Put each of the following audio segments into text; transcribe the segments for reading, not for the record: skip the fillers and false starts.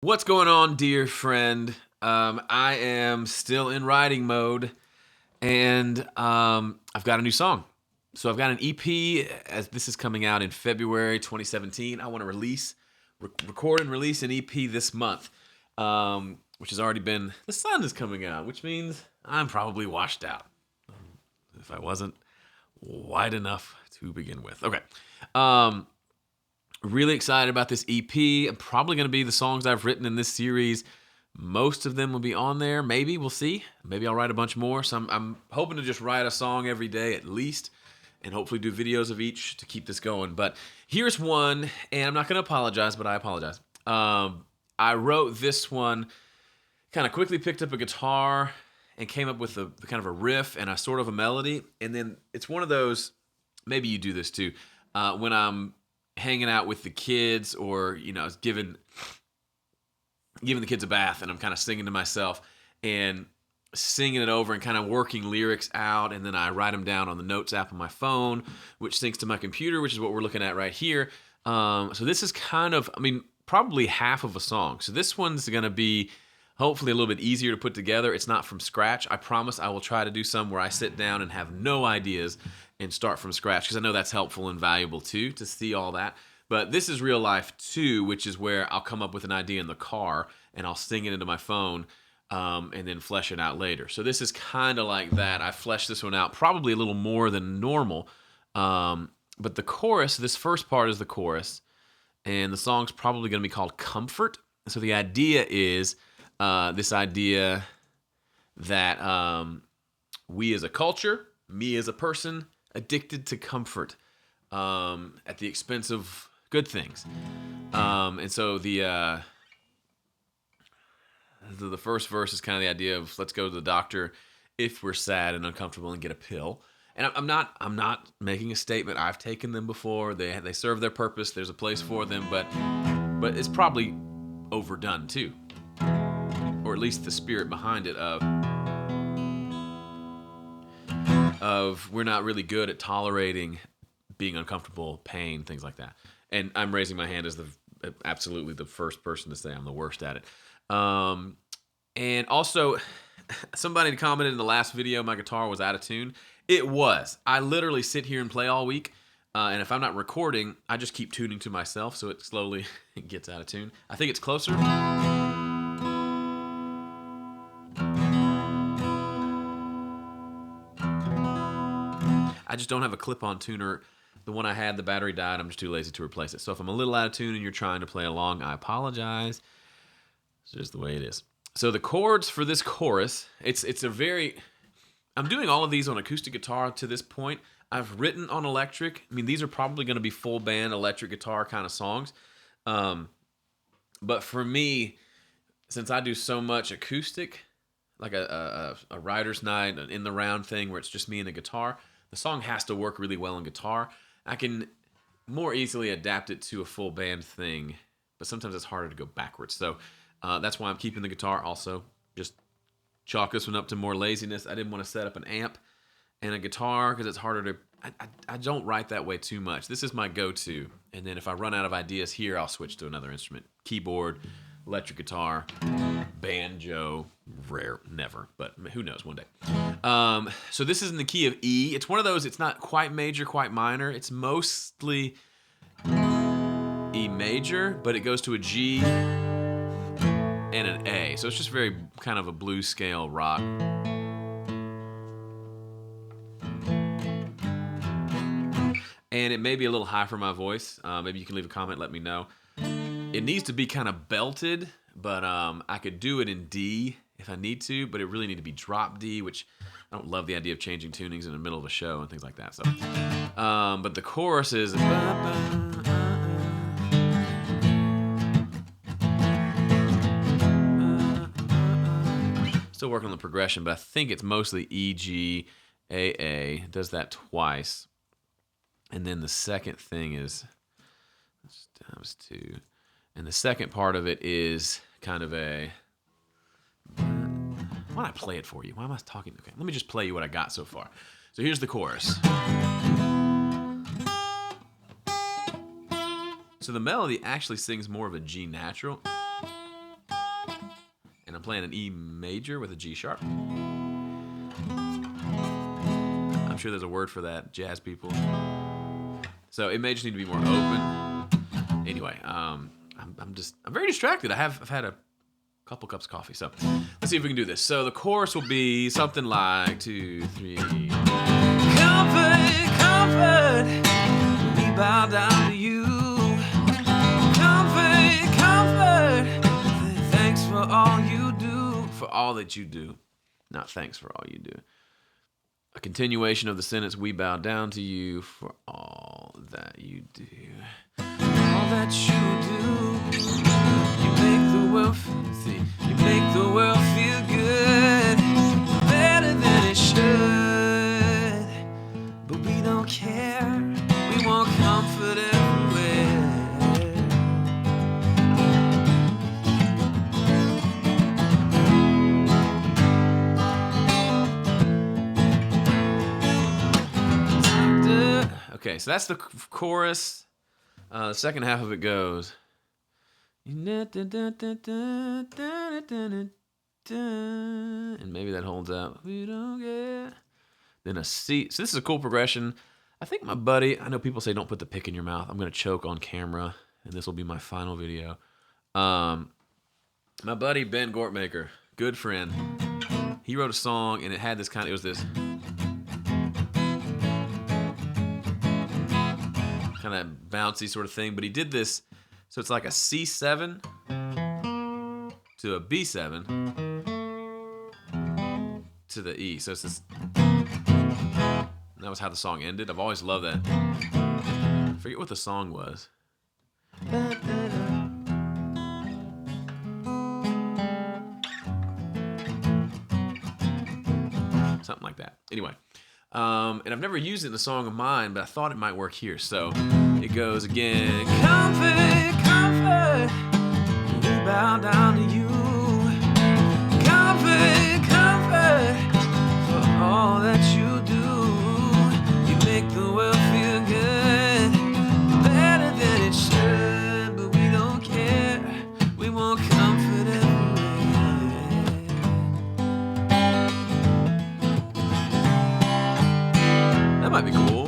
What's going on, dear friend? I am still in writing mode, and I've got a new song. So I've got an EP, as this is coming out in February 2017. I want to record and release an EP this month, which has already been, the sun is coming out, which means I'm probably washed out. If I wasn't wide enough to begin with. Okay. Really excited about this EP. I'm probably going to be the songs I've written in this series. Most of them will be on there. Maybe, we'll see. Maybe I'll write a bunch more. So I'm hoping to just write a song every day at least, and hopefully do videos of each to keep this going. But here's one, and I'm not going to apologize, but I apologize. I wrote this one, kind of quickly picked up a guitar and came up with a kind of a riff and a sort of a melody. And then it's one of those, maybe you do this too, when I'm hanging out with the kids, or giving the kids a bath, and I'm kind of singing to myself and singing it over and kind of working lyrics out, and then I write them down on the notes app on my phone, which syncs to my computer, which is what we're looking at right here. So this is kind of, probably half of a song. So this one's going to be hopefully a little bit easier to put together. It's not from scratch. I promise I will try to do some where I sit down and have no ideas and start from scratch, because I know that's helpful and valuable too, to see all that. But this is real life too, which is where I'll come up with an idea in the car and I'll sing it into my phone, and then flesh it out later. So this is kind of like that. I fleshed this one out probably a little more than normal. But the chorus, this first part is the chorus, and the song's probably going to be called Comfort. So the idea is this idea that we as a culture, me as a person, addicted to comfort at the expense of good things. And so the first verse is kind of the idea of, let's go to the doctor if we're sad and uncomfortable and get a pill. And I'm not making a statement. I've taken them before. They serve their purpose. There's a place for them, but it's probably overdone too, or at least the spirit behind it of we're not really good at tolerating being uncomfortable, pain, things like that. And I'm raising my hand as absolutely the first person to say I'm the worst at it. And also, somebody commented in the last video my guitar was out of tune. It was. I literally sit here and play all week, and if I'm not recording, I just keep tuning to myself, so it slowly gets out of tune. I think it's closer. I just don't have a clip-on tuner. The one I had, the battery died. I'm just too lazy to replace it. So if I'm a little out of tune and you're trying to play along, I apologize. It's just the way it is. So the chords for this chorus, it's a very... I'm doing all of these on acoustic guitar to this point. I've written on electric. These are probably going to be full band electric guitar kind of songs. But for me, since I do so much acoustic, like a writer's night, an in the round thing where it's just me and the guitar, the song has to work really well on guitar. I can more easily adapt it to a full band thing, but sometimes it's harder to go backwards. So that's why I'm keeping the guitar. Also, just chalk this one up to more laziness. I didn't want to set up an amp and a guitar because it's harder to... I don't write that way too much. This is my go-to. And then if I run out of ideas here, I'll switch to another instrument. Keyboard, electric guitar, banjo, rare, never, but who knows, one day. So this is in the key of E. It's one of those, it's not quite major, quite minor. It's mostly E major, but it goes to a G and an A. So it's just very kind of a blues scale rock. And it may be a little high for my voice. Maybe you can leave a comment, let me know. It needs to be kind of belted, but I could do it in D if I need to, but it really need to be drop D, which I don't love the idea of changing tunings in the middle of a show and things like that. So, but the chorus is... Still working on the progression, but I think it's mostly E, G, A, A. It does that twice. And then the second thing is times 2. And the second part of it is kind of a... Why don't I play it for you? Why am I talking? Okay, let me just play you what I got so far. So here's the chorus. So the melody actually sings more of a G natural. I'm playing an E major with a G sharp. I'm sure there's a word for that, jazz people. So it may just need to be more open. Anyway, I'm very distracted. I've had a couple cups of coffee. So let's see if we can do this. So the chorus will be something like 2, 3. Comfort, comfort, we bow down to you. Comfort, comfort, thanks for all you do. For all that you do. Not thanks for all you do. A continuation of the sentence, we bow down to you for all that you do. All that you do. You make the world feel good. Better than it should. But we don't care. We want comfort everywhere. Okay, so that's the chorus. The second half of it goes. And maybe that holds out. We don't get. Then a C. So this is a cool progression. I think my buddy, I know people say don't put the pick in your mouth. I'm going to choke on camera, and this will be my final video. My buddy Ben Gortmaker, good friend, he wrote a song, and it had this it was this kind of bouncy sort of thing, but he did this, so it's like a C7 to a B7 to the E. So it's this, that was how the song ended. I've always loved that. I forget what the song was. Something like that. Anyway. And I've never used it in a song of mine, but I thought it might work here. So it goes again. Comfort, comfort, we bow down to you. Comfort, comfort, for all that you do. You make the world feel good, better than it should. But we don't care, we want comfort everywhere. That might be cool.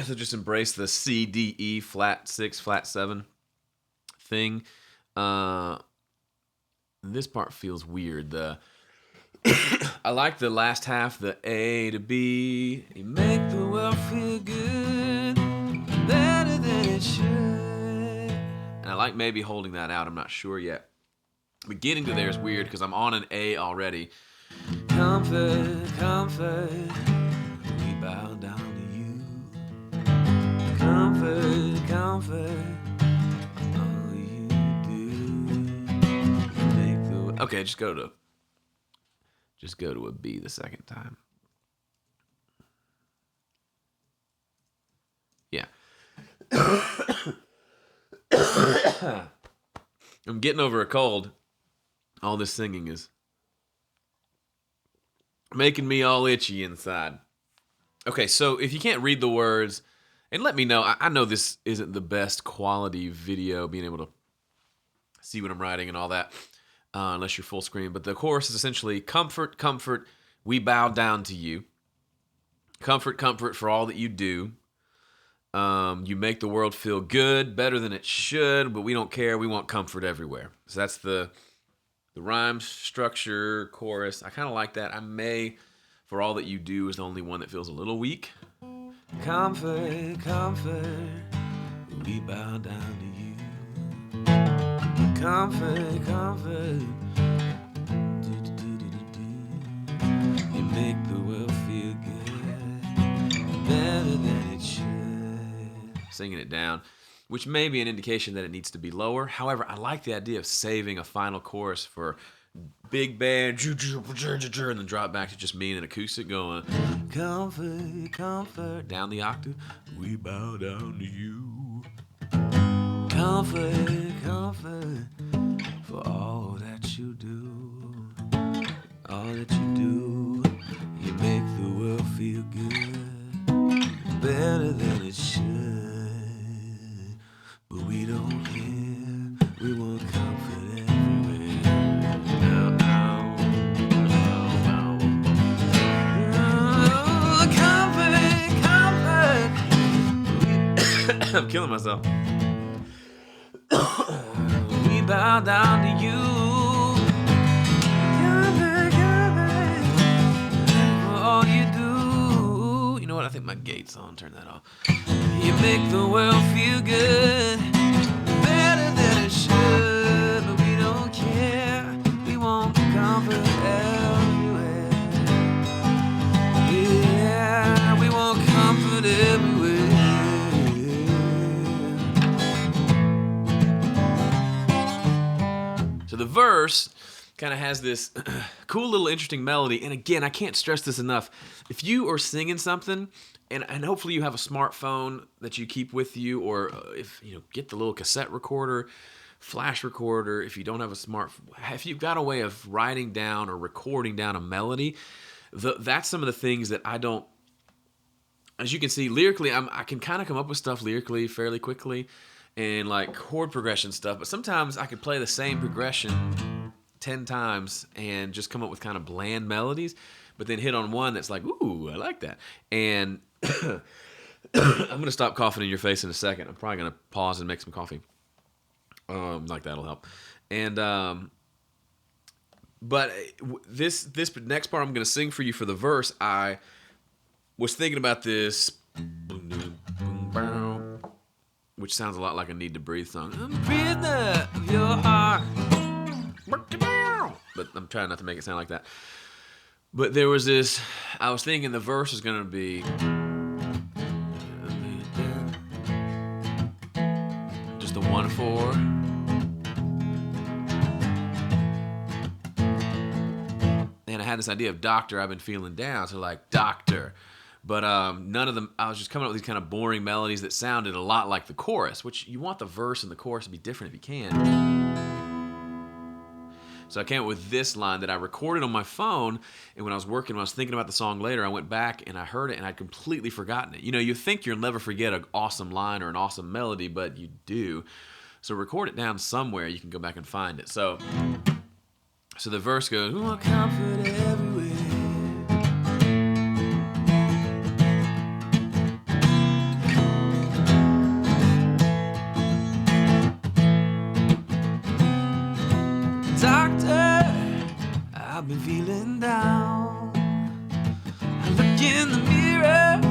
So just embrace the C, D, E, flat 6, flat 7 thing. This part feels weird. I like the last half, the A to B. You make the world feel good, better than it should. And I like maybe holding that out. I'm not sure yet. But getting to there is weird because I'm on an A already. Comfort, comfort, we bow down to you. Comfort, comfort, all you do. Make the okay, just go to a B the second time. Yeah. I'm getting over a cold. All this singing is making me all itchy inside. Okay, so if you can't read the words, and let me know. I know this isn't the best quality video, being able to see what I'm writing and all that, unless you're full screen. But the chorus is essentially, comfort, comfort, we bow down to you. Comfort, comfort for all that you do. You make the world feel good, better than it should, but we don't care. We want comfort everywhere. So that's the rhyme structure, chorus. I kind of like that. I may, for all that you do, is the only one that feels a little weak. Comfort, comfort, we bow down to you. Comfort, comfort, you make the world feel good, better than it should. Singing it down, which may be an indication that it needs to be lower. However, I like the idea of saving a final chorus for big band, and then drop back to just me and an acoustic going, comfort, comfort, down the octave, we bow down to you. Comfort, comfort, for all that you do. All that you do, you make the world feel good, better than it should. I'm killing myself. We bow down to you. For all you do. You know what? I think my gate's on. Turn that off. You make the world feel good, better than it should, but we don't care. We want comfort everywhere. Yeah, we want comfort everywhere. So the verse kind of has this cool little interesting melody. And again, I can't stress this enough. If you are singing something, and hopefully you have a smartphone that you keep with you, or if you know, get the little cassette recorder, flash recorder. If you don't have a if you've got a way of writing down or recording down a melody, that's some of the things that I don't. As you can see, lyrically, I can kind of come up with stuff lyrically fairly quickly, and like chord progression stuff. But sometimes I could play the same progression 10 times and just come up with kind of bland melodies, but then hit on one that's like, ooh, I like that. And I'm going to stop coughing in your face in a second. I'm probably going to pause and make some coffee. Like that'll help. And but this next part I'm going to sing for you for the verse, I was thinking about this, which sounds a lot like a Need to Breathe song. I'm a prisoner of your heart. But I'm trying not to make it sound like that. But there was this, I was thinking the verse is going to be just a 1/4. And I had this idea of doctor, I've been feeling down, so like doctor. But none of them, I was just coming up with these kind of boring melodies that sounded a lot like the chorus, which you want the verse and the chorus to be different if you can. So I came up with this line that I recorded on my phone, and when I was thinking about the song later, I went back and I heard it, and I'd completely forgotten it. You know, you think you'll never forget an awesome line or an awesome melody, but you do. So record it down somewhere, you can go back and find it. So the verse goes, we want comfort everywhere. I've been feeling down. I look in the mirror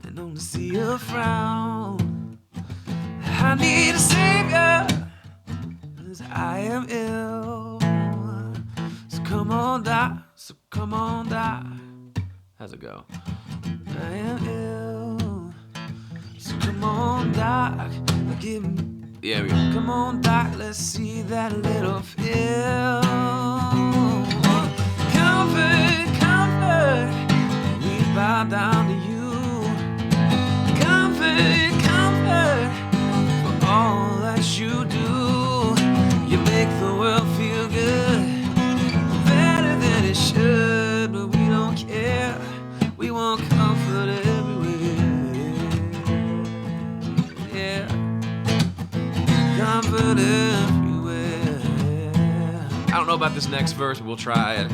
and only see a frown. I need a savior, 'cause I am ill. So come on, doc. How's it go? I am ill. So come on, doc. Give me. Yeah, we go. Come on, doc. Let's see that little pill. Comfort, we bow down to you. Comfort, for all that you do. You make the world feel good, better than it should, but we don't care. We want comfort everywhere. Yeah, comfort everywhere. I don't know about this next verse, but we'll try it.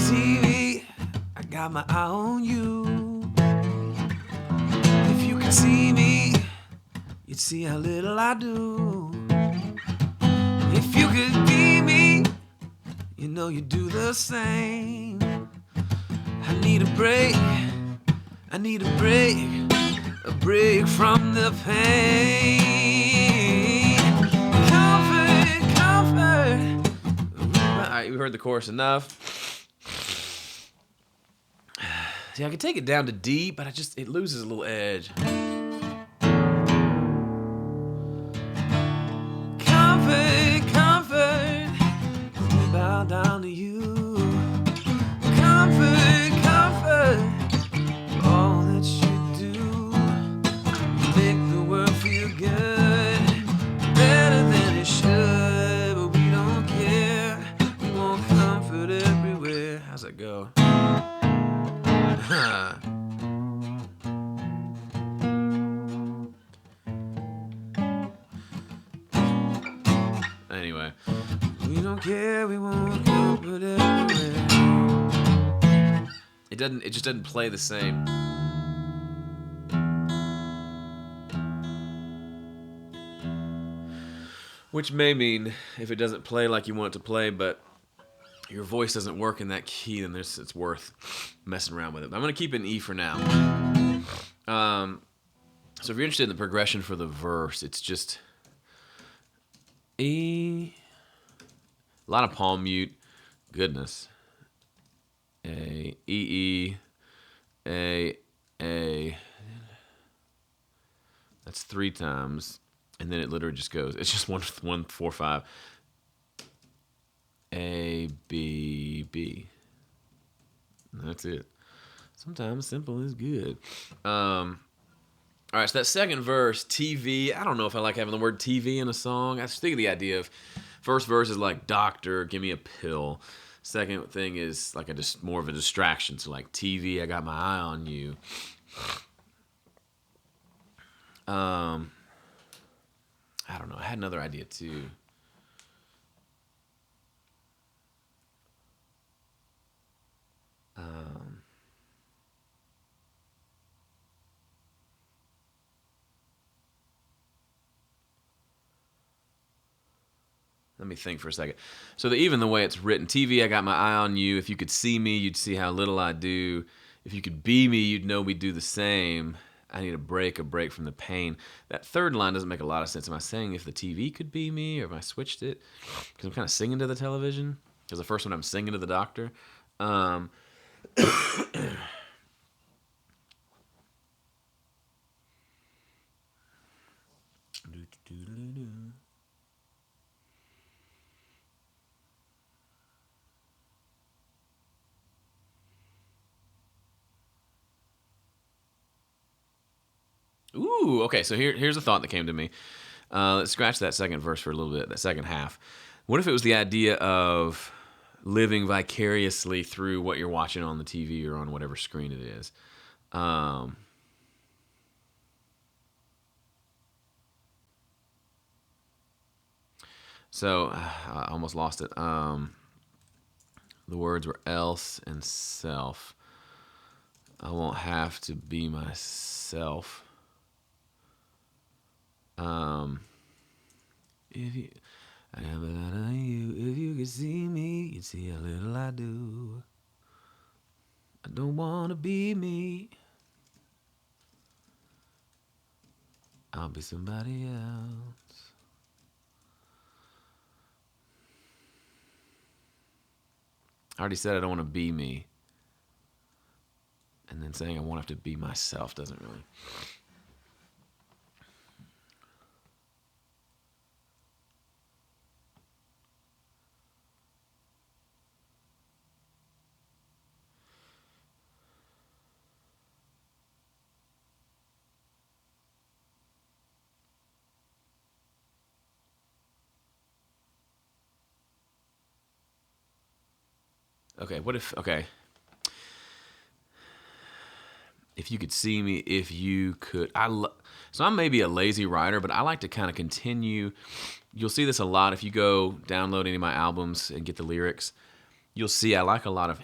TV, I got my eye on you. If you could see me, you'd see how little I do. If you could be me, you know you'd do the same. I need a break a break from the pain. Comfort. All right, we heard the chorus enough. See, I could take it down to D, but it loses a little edge. Comfort, we bow down to you. Comfort, all that you do. You make the world feel good, better than it should, but we don't care. We want comfort everywhere. How's that go? Anyway, we don't care, we won't comfort everywhere. It just doesn't play the same. which may mean if it doesn't play like you want it to play, but your voice doesn't work in that key, then it's worth messing around with it. I'm going to keep it in E for now. So if you're interested in the progression for the verse, it's just E, a lot of palm mute, goodness. A, E, A. That's 3 times, and then it literally just goes. It's just 1, 4, 5. A, B, B. And that's it. Sometimes simple is good. All right, so that second verse, TV. I don't know if I like having the word TV in a song. I just think of the idea of first verse is like doctor, give me a pill. Second thing is like just more of a distraction. So like TV, I got my eye on you. I don't know. I had another idea too. Let me think for a second. So even the way it's written, TV, I got my eye on you. If you could see me, you'd see how little I do. If you could be me, you'd know we'd do the same. I need a break from the pain. That third line doesn't make a lot of sense. Am I saying if the TV could be me, or have I switched it? Because I'm kind of singing to the television. Because the first one I'm singing to the doctor. Ooh, okay. So here's a thought that came to me. Let's scratch that second verse for a little bit, that second half. What if it was the idea of living vicariously through what you're watching on the TV or on whatever screen it is? So I almost lost it. The words were else and self. I won't have to be myself. If you, I have a lot on you. If you could see me, you'd see how little I do. I don't want to be me. I'll be somebody else. I already said I don't want to be me. And then saying I won't have to be myself doesn't really. Okay, what if, if you could see me, if you could, so I'm maybe a lazy writer, but I like to kind of continue. You'll see this a lot if you go download any of my albums and get the lyrics. You'll see I like a lot of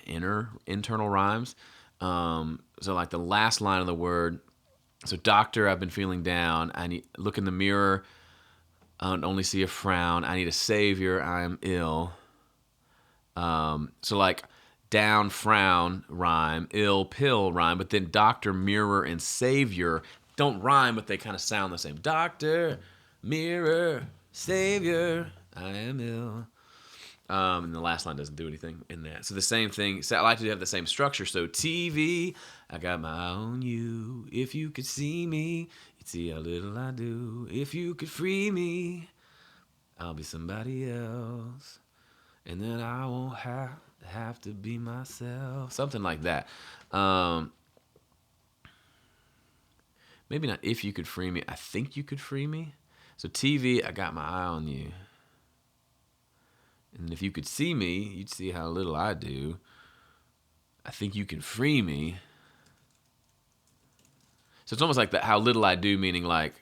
internal rhymes. So like the last line of the word, so doctor, I've been feeling down. I need look in the mirror, only see a frown. I need a savior, I am ill. So like down, frown, rhyme, ill, pill, rhyme, but then doctor, mirror, and savior don't rhyme, but they kind of sound the same. Doctor, mirror, savior, I am ill. And the last line doesn't do anything in that. So the same thing. So I like to have the same structure. So TV, I got my eye on you. If you could see me, you'd see how little I do. If you could free me, I'll be somebody else. And then I won't have to be myself. Something like that. Maybe not if you could free me. I think you could free me. So TV, I got my eye on you. And if you could see me, you'd see how little I do. I think you can free me. So it's almost like that, how little I do, meaning like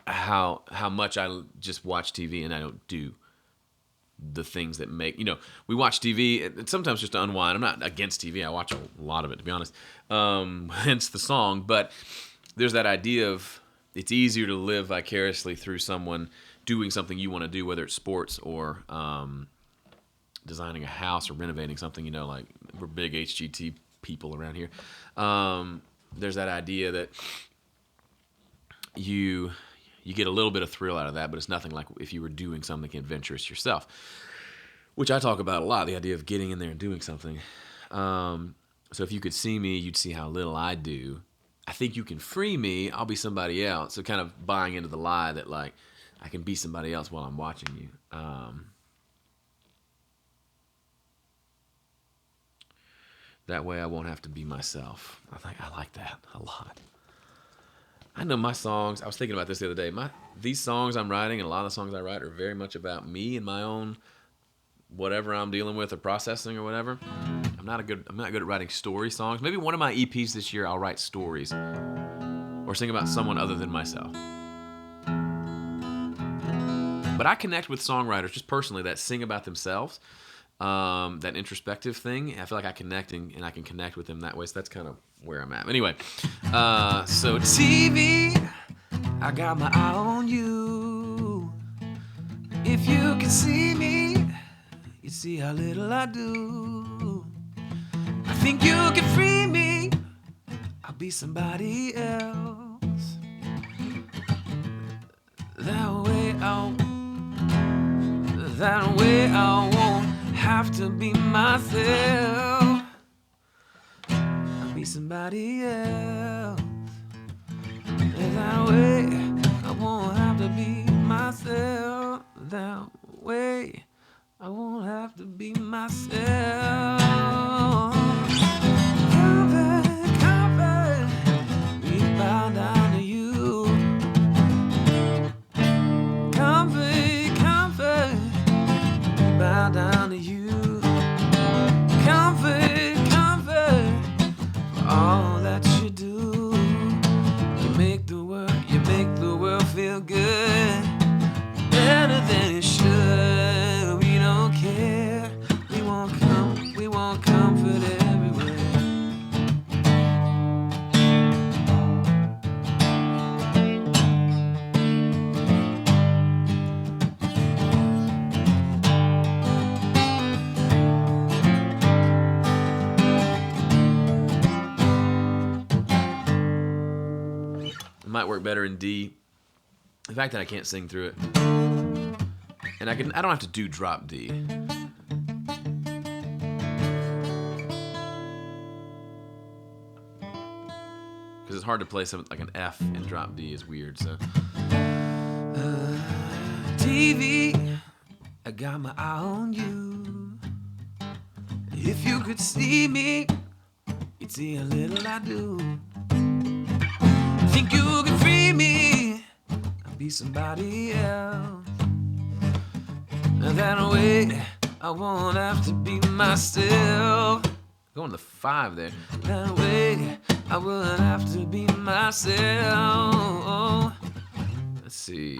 how much I just watch TV and I don't do the things that make, we watch TV and sometimes just to unwind. I'm not against TV. I watch a lot of it, to be honest. Hence the song. But there's that idea of it's easier to live vicariously through someone doing something you want to do, whether it's sports or designing a house or renovating something, you know, like we're big HGT people around here. There's that idea that you get a little bit of thrill out of that, but it's nothing like if you were doing something adventurous yourself, which I talk about a lot, the idea of getting in there and doing something. So if you could see me, you'd see how little I do. I think you can free me, I'll be somebody else. So kind of buying into the lie that like I can be somebody else while I'm watching you. That way I won't have to be myself. I like that a lot. I know my songs, I was thinking about this the other day. These songs I'm writing, and a lot of the songs I write are very much about me and my own whatever I'm dealing with or processing or whatever. I'm not good at writing story songs. Maybe one of my EPs this year I'll write stories or sing about someone other than myself. But I connect with songwriters just personally that sing about themselves, that introspective thing. I feel like I connect and I can connect with them that way. So that's kind of where I'm at. Anyway, so TV, I got my eye on you. If you can see me, you see how little I do. I think you can free me, I'll be somebody else. That way I won't have to be myself. I'll be somebody else. That way I won't have to be myself. That way I won't have to be myself. Comfort, we bow down to you. Comfort, we bow down to you. Comfort, for all that you do. You make the world feel good, better than it should. We don't care. We want comfort everywhere. It might work better in D. The fact that I can't sing through it. And I don't have to do drop D. Because it's hard to play something like an F and drop D is weird, so. TV, I got my eye on you. If you could see me, you'd see how little I do. Think you could free me, I'll be somebody else. That way I won't have to be myself. Going to 5 there. That way I wouldn't have to be myself. Let's see.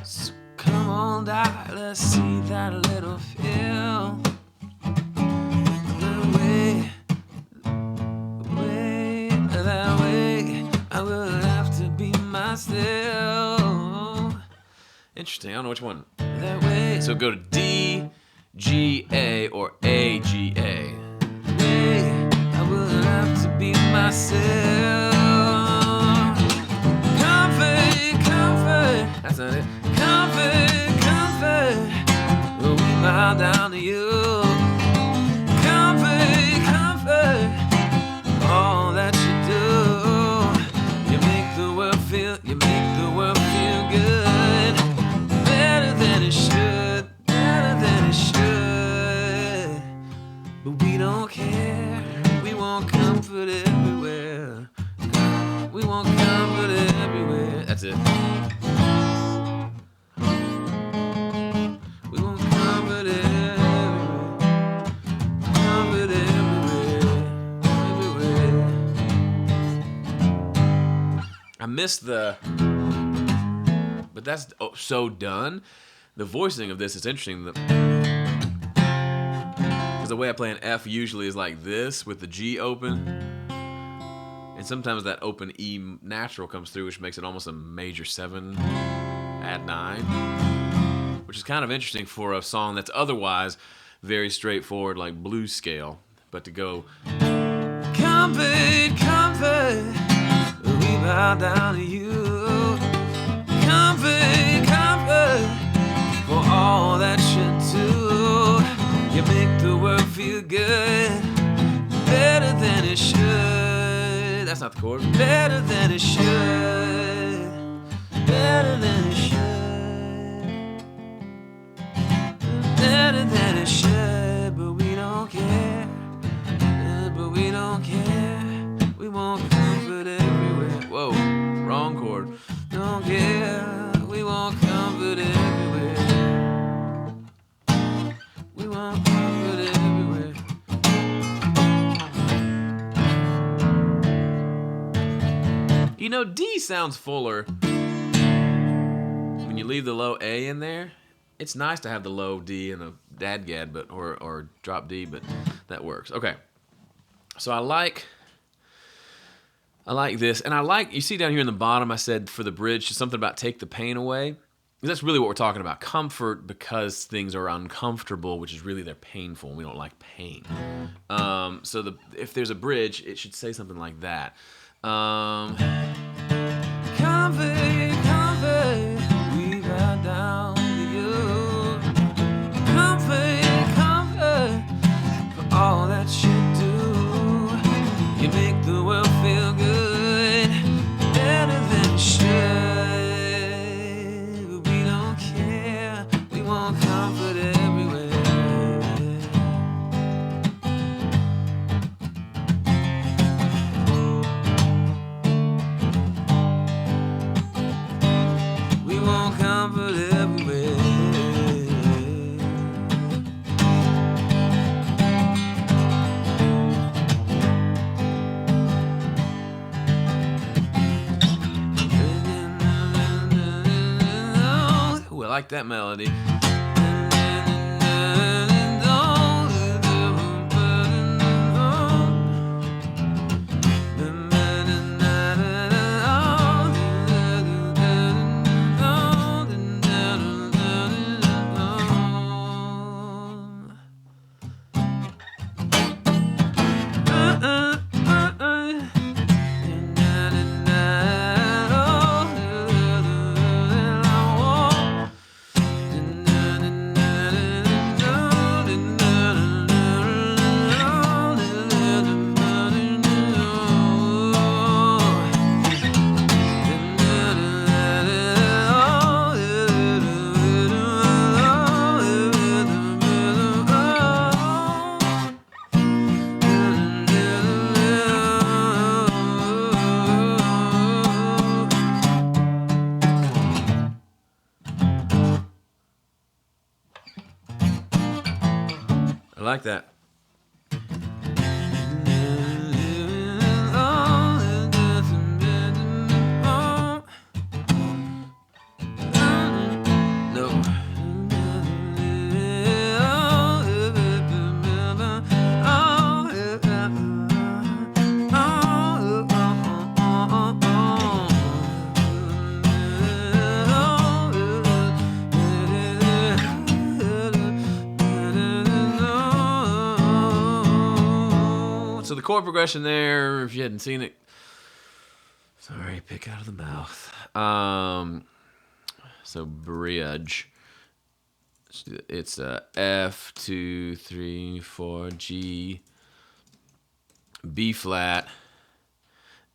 So come on down, let's see that little feel. That way I wouldn't have to be myself. Interesting, I don't know which one. That way. So go to D, G, A, or A, G, A. I wouldn't have to be myself. Comfort, that's not it. Comfort, we bow down to you. Comfort, all that you do. You make the world feel good. Better than it should. But we don't care. We want comfort everywhere. We want comfort everywhere. That's it. We want comfort everywhere. Comfort everywhere. I missed the... But that's so done. The voicing of this is interesting. Because the way I play an F usually is like this with the G open. And sometimes that open E natural comes through, which makes it almost a major 7 add 9, which is kind of interesting for a song that's otherwise very straightforward, like blues scale. But to go, comfort, comfort, we bow down to you. Comfort, comfort, for all that you do. You make the world feel good, better than it should. That's not the chord. Better than it should. Better than it should. Better than it should. But we don't care. But we don't care. We want comfort everywhere. Whoa, wrong chord. Don't care. We want comfort everywhere. We want comfort everywhere. You know, D sounds fuller when you leave the low A in there. It's nice to have the low D and a dadgad, but or drop D, but that works. Okay, so I like this, and I like, you see down here in the bottom, I said for the bridge, something about take the pain away. That's really what we're talking about. Comfort because things are uncomfortable, which is really they're painful, and we don't like pain. So if there's a bridge, it should say something like that. Comfort, comfort, we bow down to you. Comfort, comfort, for all that you do. You make the world feel good, better than it should. But we don't care, we want comfort everywhere. We want comfort everywhere. Ooh, I like that melody. I like that. So the chord progression there, if you hadn't seen it, sorry, pick out of the mouth. So bridge. It's F, 2, 3, 4, G, B flat,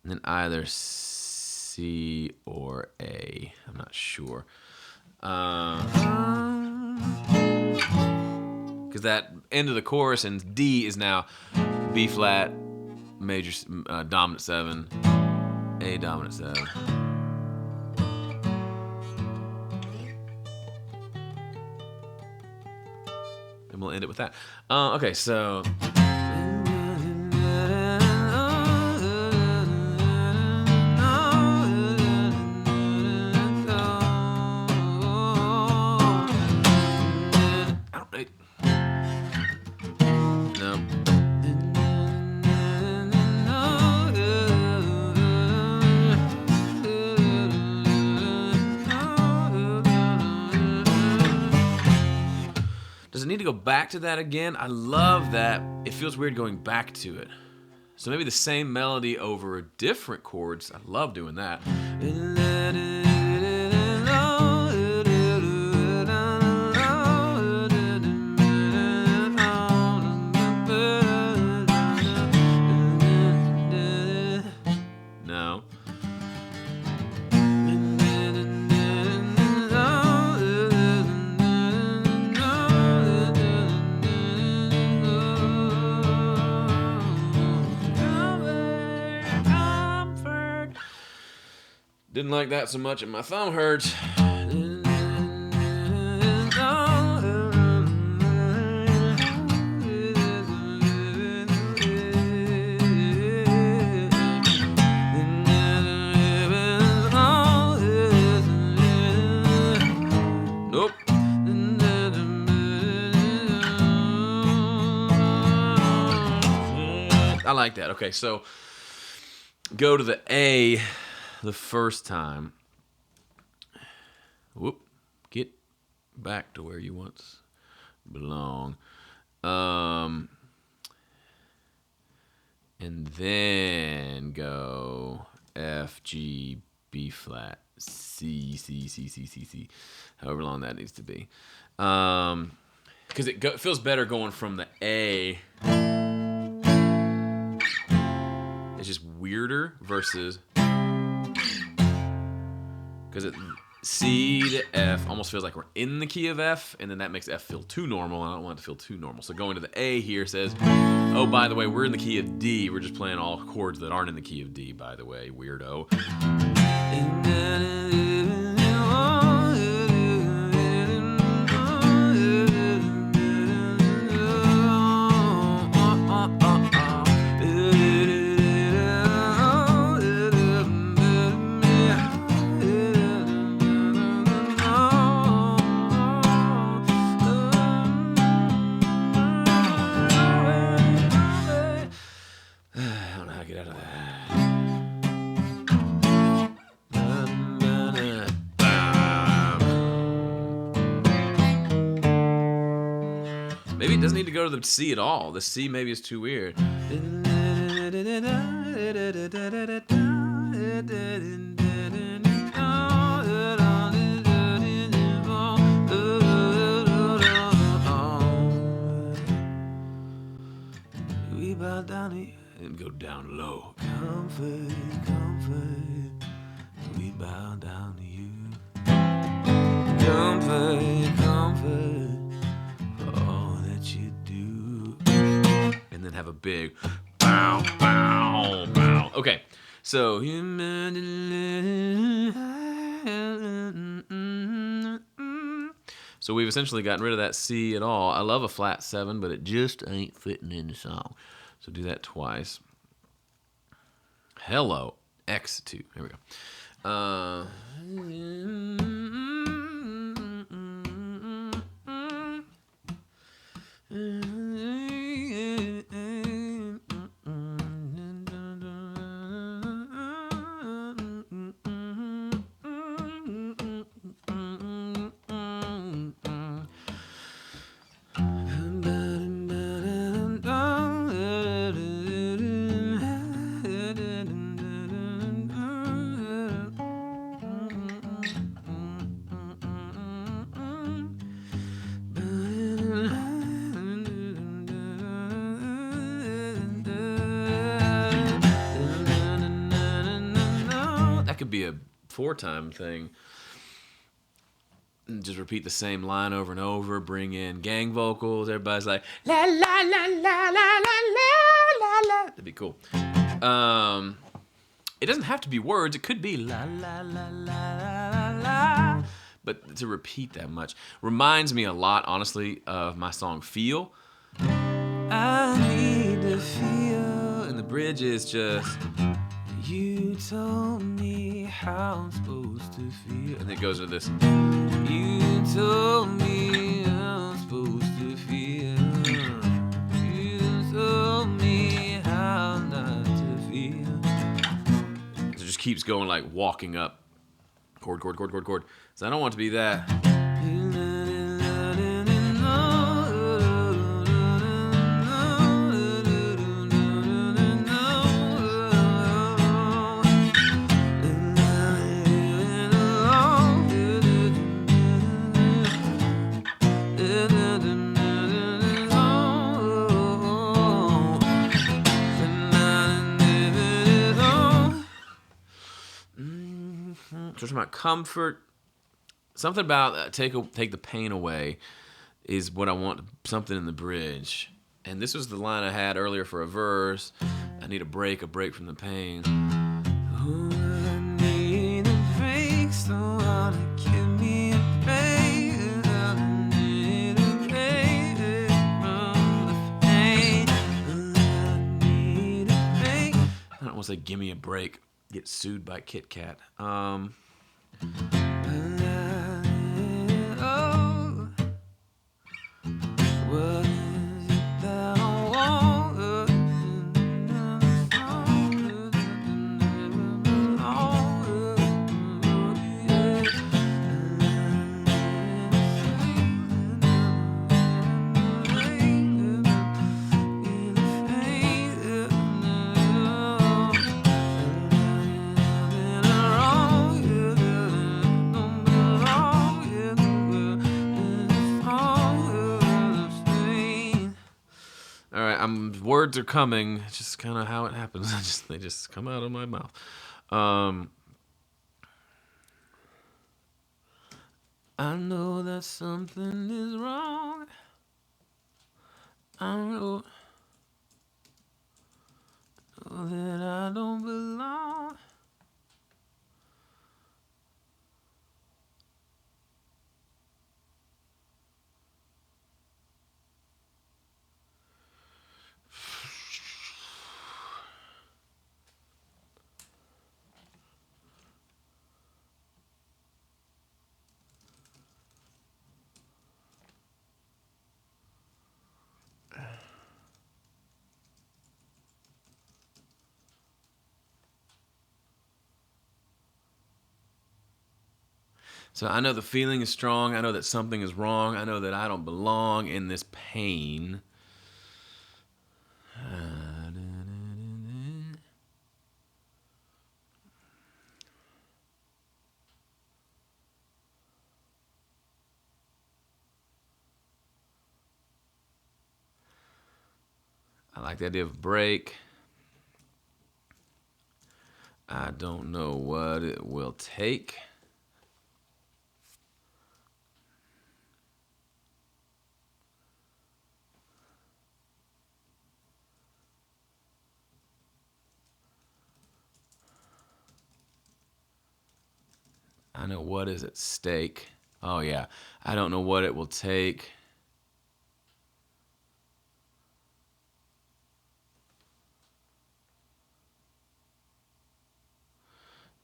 and then either C or A. I'm not sure. Because that end of the chorus and D is now B flat, major dominant 7, A dominant 7. And we'll end it with that. Okay, so. to go back to that again. I love that. It feels weird going back to it. So maybe the same melody over different chords. I love doing that. No. Didn't like that so much, and my thumb hurts. Nope. I like that. Okay, so go to the A the first time. Whoop. Get back to where you once belong. And then go F, G, B flat, C, C, C, C, C, C, however long that needs to be. Because it feels better going from the A. It's just weirder versus... Because C to F almost feels like we're in the key of F, and then that makes F feel too normal, and I don't want it to feel too normal. So going to the A here says, oh, by the way, we're in the key of D. We're just playing all chords that aren't in the key of D, by the way, weirdo. Maybe it doesn't need to go to the C at all. The C maybe is too weird. We bow down and go down low. Comfort, comfort. We bow down to you. Comfort, comfort. And then have a big bow, bow, bow. Okay, so we've essentially gotten rid of that C at all. I love a flat 7, but it just ain't fitting in the song. So do that twice. Hello, X2. Here we go. Be a 4-time thing. And just repeat the same line over and over. Bring in gang vocals. Everybody's like la la la la la la la la. That'd be cool. It doesn't have to be words. It could be la la la la la la. But to repeat that much reminds me a lot, honestly, of my song "Feel." I need to feel, and the bridge is just. You told me how I'm supposed to feel. And it goes into this. You told me how I'm supposed to feel. You told me how not to feel. It just keeps going like walking up. Chord, chord, chord, chord, chord. So I don't want it to be that. So talking about comfort, something about take the pain away is what I want. Something in the bridge, and this was the line I had earlier for a verse. I need a break from the pain. Ooh, I need a break, someone to give me a break. I need a break from the pain. I need a break. I don't want to say give me a break. Get sued by Kit Kat. Oh, what is it that I want? All right, words are coming. It's just kind of how it happens. They just come out of my mouth. I know that something is wrong. I know that I don't belong. So I know the feeling is strong. I know that something is wrong. I know that I don't belong in this pain. I like the idea of break. I don't know what it will take. I know what is at stake. Oh, yeah. I don't know what it will take.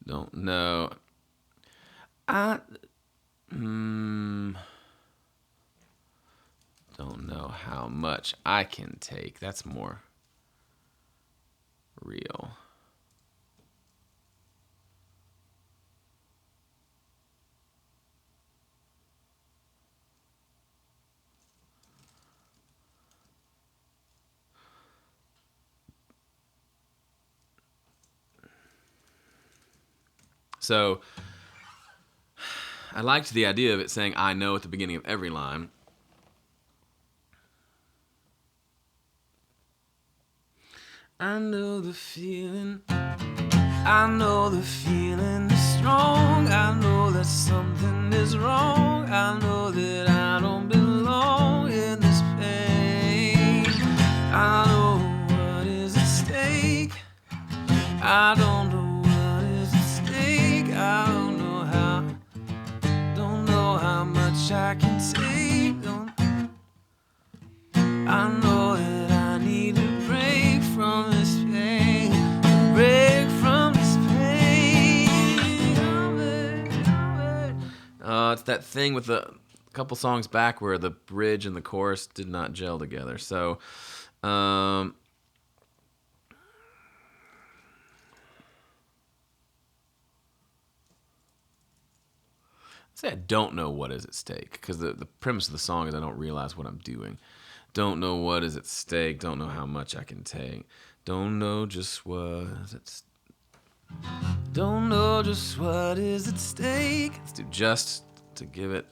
Don't know. Don't know how much I can take. That's more real. So I liked the idea of it saying I know at the beginning of every line. I know the feeling. I know the feeling is strong. I know that something is wrong. I know that I don't belong in this pain. I know what is at stake. I don't know what is at stake. I don't know how much I can take. I know that I need a break from this pain. A break from this pain. It's that thing with a couple songs back where the bridge and the chorus did not gel together. So, say I don't know what is at stake, because the premise of the song is I don't realize what I'm doing. Don't know what is at stake. Don't know how much I can take. Don't know just what is at stake. Don't know just what is at stake. Let's do just to give it.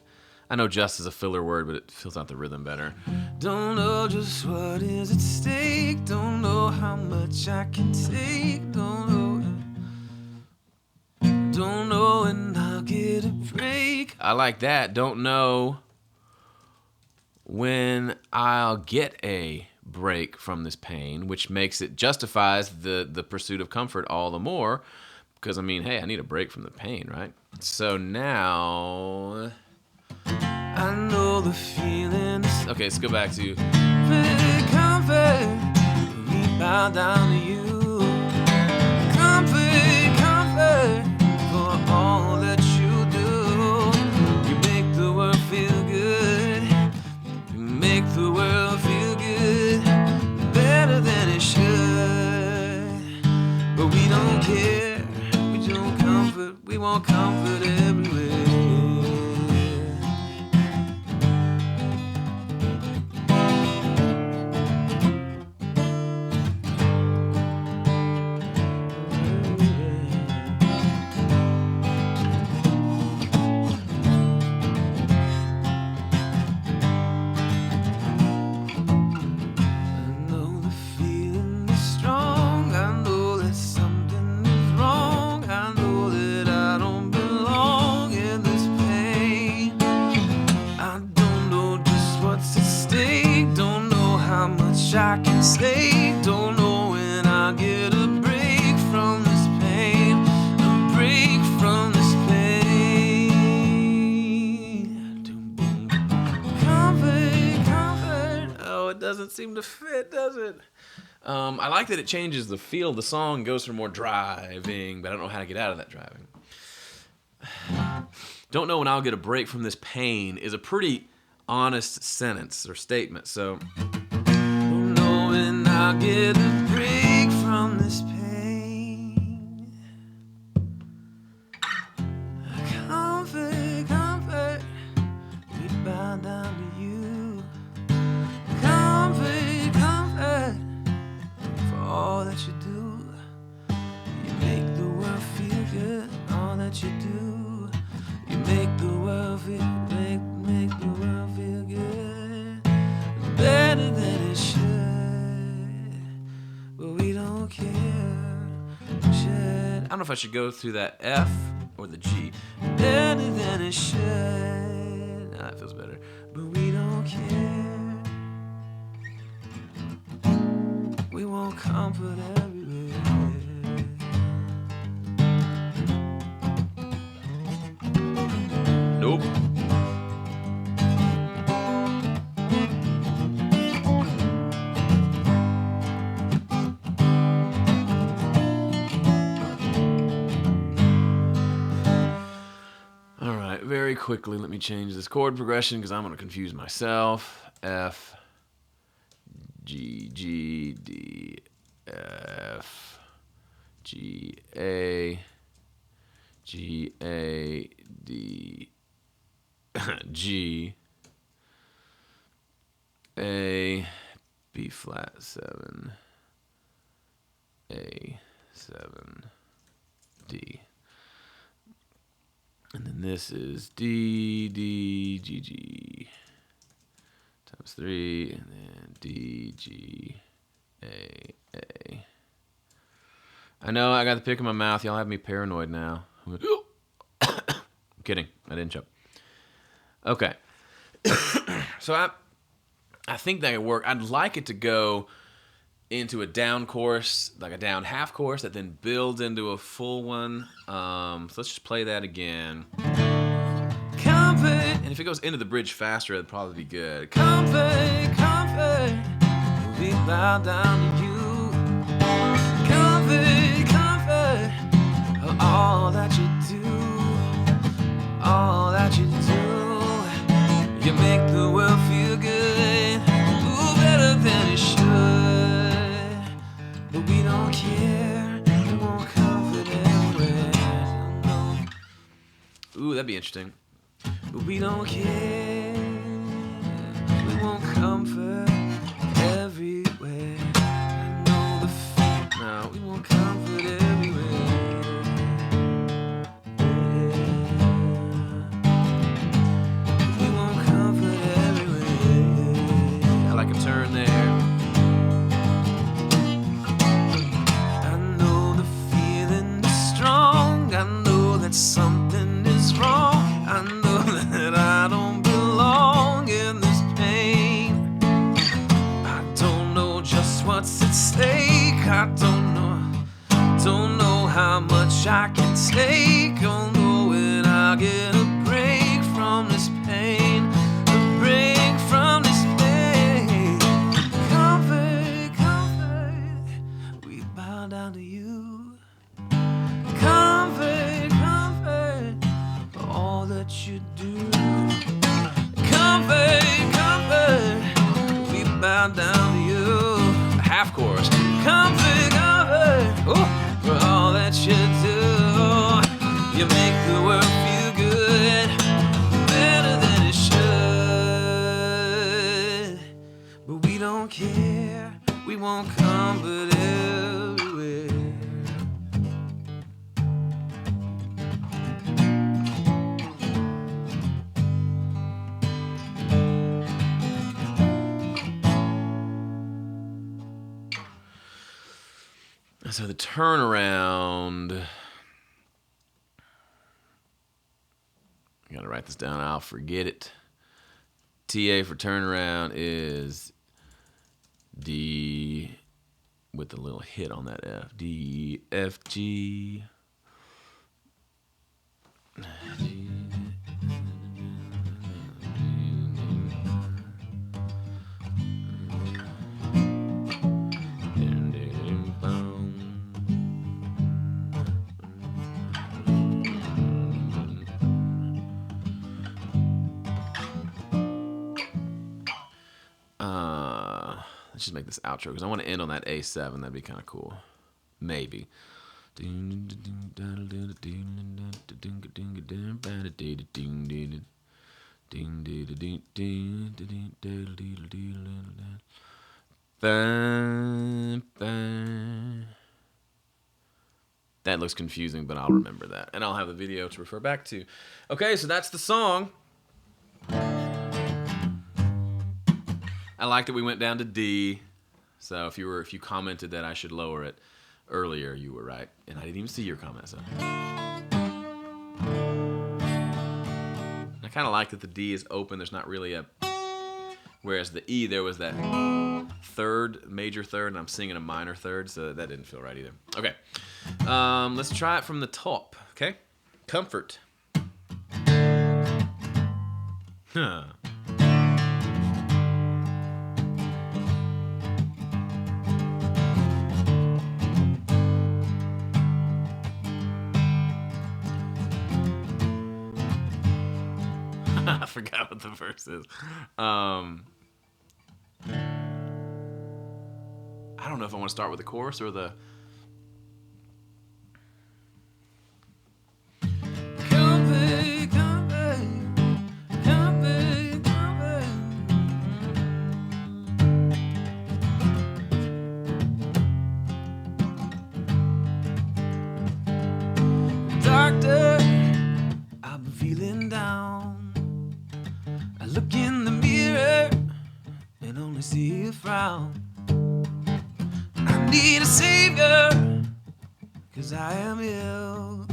I know just is a filler word, but it fills out the rhythm better. Don't know just what is at stake. Don't know how much I can take. Don't know. don't know when I'll get a break. I like that. Don't know when I'll get a break from this pain, which justifies the pursuit of comfort all the more. Because, I mean, hey, I need a break from the pain, right? So now, I know the feeling. Okay, let's go back to comfort. We bow down to you. Comfort, comfort for all that you do. You make the world feel good. You make the world feel good, better than it should. But we don't care. We want comfort everywhere. I know the feeling is strong. I know that something is wrong. I know that I don't belong in this pain. I don't know just what's at stake. Don't know how much I can say. Don't know when I'll get a break from this pain. A break from this pain. Comfort, comfort. Oh, it doesn't seem to fit, does it? I like that it changes the feel of the song, goes from more driving, but I don't know how to get out of that driving. Don't know when I'll get a break from this pain is a pretty honest sentence or statement. So, don't know when I'll get a break from this pain. Comfort, comfort, we bow down to you. Comfort, comfort, for all that you do. You make the world feel good, all that you do. You make the world feel, make the world feel good, better than it should. But we don't care. I don't know if I should go through that F or the G. Better than it should. Nah, that feels better. But we don't care. We want comfort everywhere. Nope. All right, very quickly, let me change this chord progression because I'm going to confuse myself. F, G, G, D, F, G, A, G, A, D, G, A, B flat 7, A 7, D. And then this is D, D, G, G times 3, and then D, G, A, A. I know I got the pick in my mouth. Y'all have me paranoid now. I'm kidding. I didn't choke. Okay. So I think that could work. I'd like it to go into a down chorus, like a down half chorus that then builds into a full one. So let's just play that again. Comfort. And if it goes into the bridge faster, it'd probably be good. Comfort, comfort, we bow down to you. Comfort, comfort, all that you do, all that you do. You make the world feel good, ooh, better than it should. But we don't care, we want comfort everywhere. Ooh, that'd be interesting. But we don't care, we want comfort everywhere. I know the no, we want comfort everywhere. Yeah. We want comfort everywhere. I like a turn there. I know the feeling is strong. I know that something is wrong. I know that I don't belong in this pain. I don't know just what's at stake. I don't know how much I can take. Don't know when I'll get a break from this pain. A break from this pain. Comfort, comfort, we bow down to you. Comfort, comfort, for all that you do. Comfort, comfort, we bow down to you. Half chorus. Comfort, comfort, ooh, for all that you do. You make the world feel good, better than it should. But we don't care, we want comfort everywhere. So the turnaround, I gotta write this down, I'll forget it. TA for turnaround is D with a little hit on that F. D, F, G. G. Let's just make this outro because I want to end on that A7. That'd be kind of cool. Maybe. That looks confusing, but I'll remember that. And I'll have the video to refer back to. Okay, so that's the song. I like that we went down to D. So if you commented that I should lower it earlier, you were right. And I didn't even see your comment, so. I kind of like that the D is open. There's not really a... Whereas the E, there was that third, major third, and I'm singing a minor third, so that didn't feel right either. Okay. Let's try it from the top, okay? Comfort. Huh. I forgot what the verse is. I don't know if I want to start with the chorus or the... Comfort, comfort, comfort, comfort. Doctor, I've been feeling down. I look in the mirror and only see a frown. I need a savior, 'cause I am ill.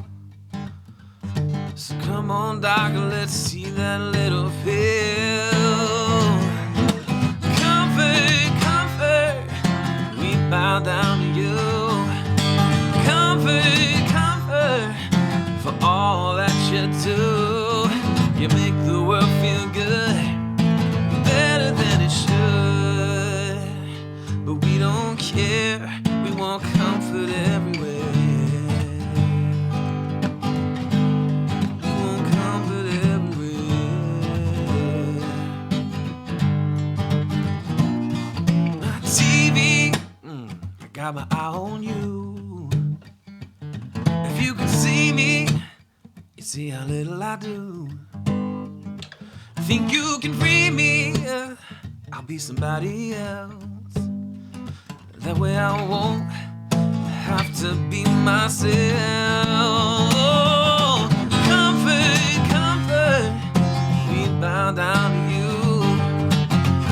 So come on, doctor, let's see that little pill. Comfort, comfort, we bow down to you. Comfort, comfort, for all that you do. You make the world feel good, better than it should. But we don't care, we want comfort everywhere. We want comfort everywhere. My TV, I got my eye on you. If you could see me, you see how little I do. Think you can free me, I'll be somebody else. That way I won't have to be myself. Comfort, comfort, we bow down to you.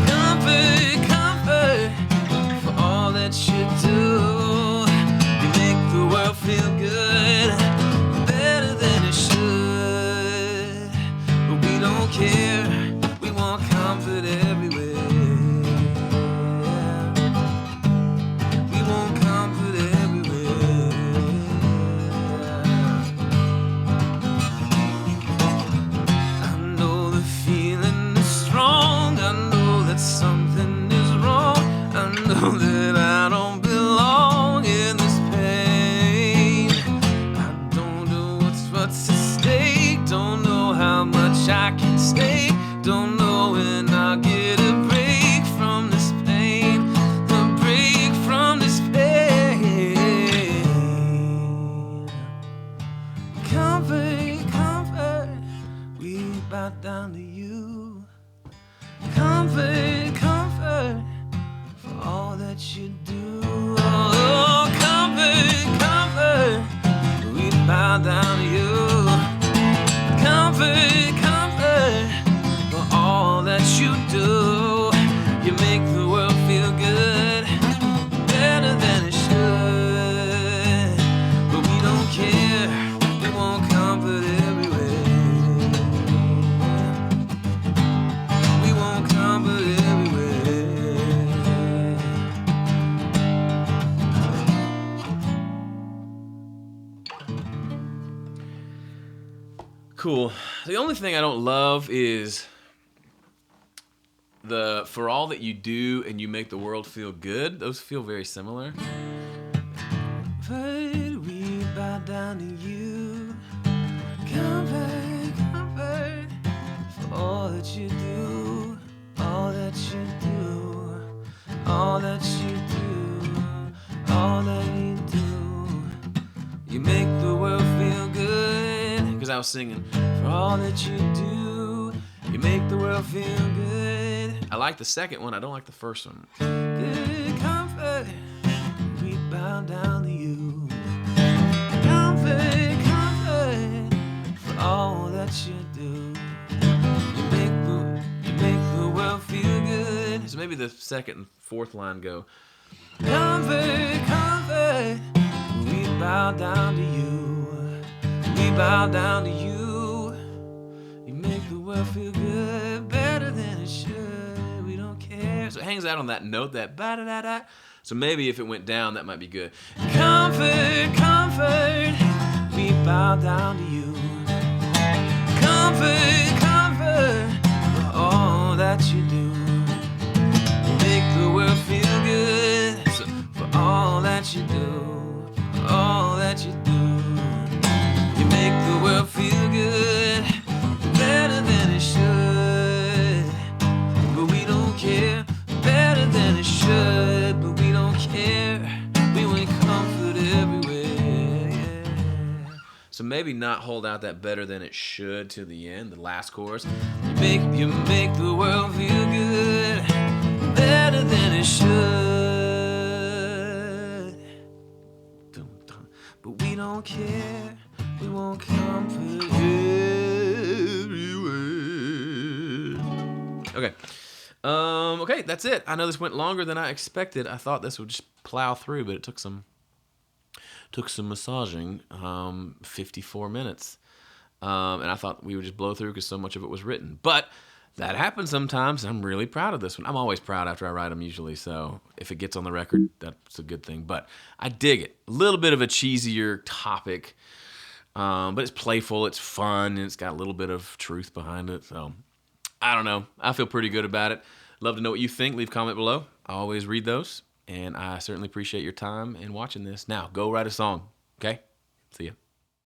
Comfort, comfort, for all that you do. You make the world feel good, better than it should. what's at stake. Don't know how much I can stay. Don't know when I'll get a break from this pain. A break from this pain. Comfort, comfort, we bow down to you. Comfort, comfort, for all that you do. Oh, comfort, comfort, we bow down to you. Comfort, comfort, for all that you do. You make the world feel good, better than it should. But we don't care, we want comfort everywhere. We want comfort everywhere. Cool. The only thing I don't love is the "for all that you do and you make the world feel good." Those feel very similar. But we bow down to you. Comfort, comfort, for all that you do, all that you do, all that you do, all that you do. You make the world feel good. Because I was singing, for all that you do, you make the world feel good. I like the second one, I don't like the first one. Good comfort, we bow down to you. Comfort, comfort, for all that you do. You make the world feel good. So maybe the second and fourth line go. Comfort, comfort, we bow down to you. We bow down to you. You make the world feel good, better than it should. We don't care. So it hangs out on that note, that ba-da-da-da. So maybe if it went down, that might be good. Comfort, comfort, we bow down to you. Comfort, comfort, for all that you do. You make the world feel good. So for all that you do, for all that you do. You make the world feel good, better than it should. But we don't care, better than it should. But we don't care, we want comfort everywhere. Yeah. So maybe not hold out that better than it should to the end, the last chorus. You make the world feel good, better than it should. But we don't care. We want comfort everywhere. Okay. Okay, that's it. I know this went longer than I expected. I thought this would just plow through, but it took some massaging. 54 minutes. And I thought we would just blow through because so much of it was written. But that happens sometimes. I'm really proud of this one. I'm always proud after I write them usually, so if it gets on the record, that's a good thing. But I dig it. A little bit of a cheesier topic. But it's playful, it's fun, and it's got a little bit of truth behind it. So, I don't know. I feel pretty good about it. Love to know what you think. Leave a comment below. I always read those. And I certainly appreciate your time in watching this. Now, go write a song. Okay? See ya.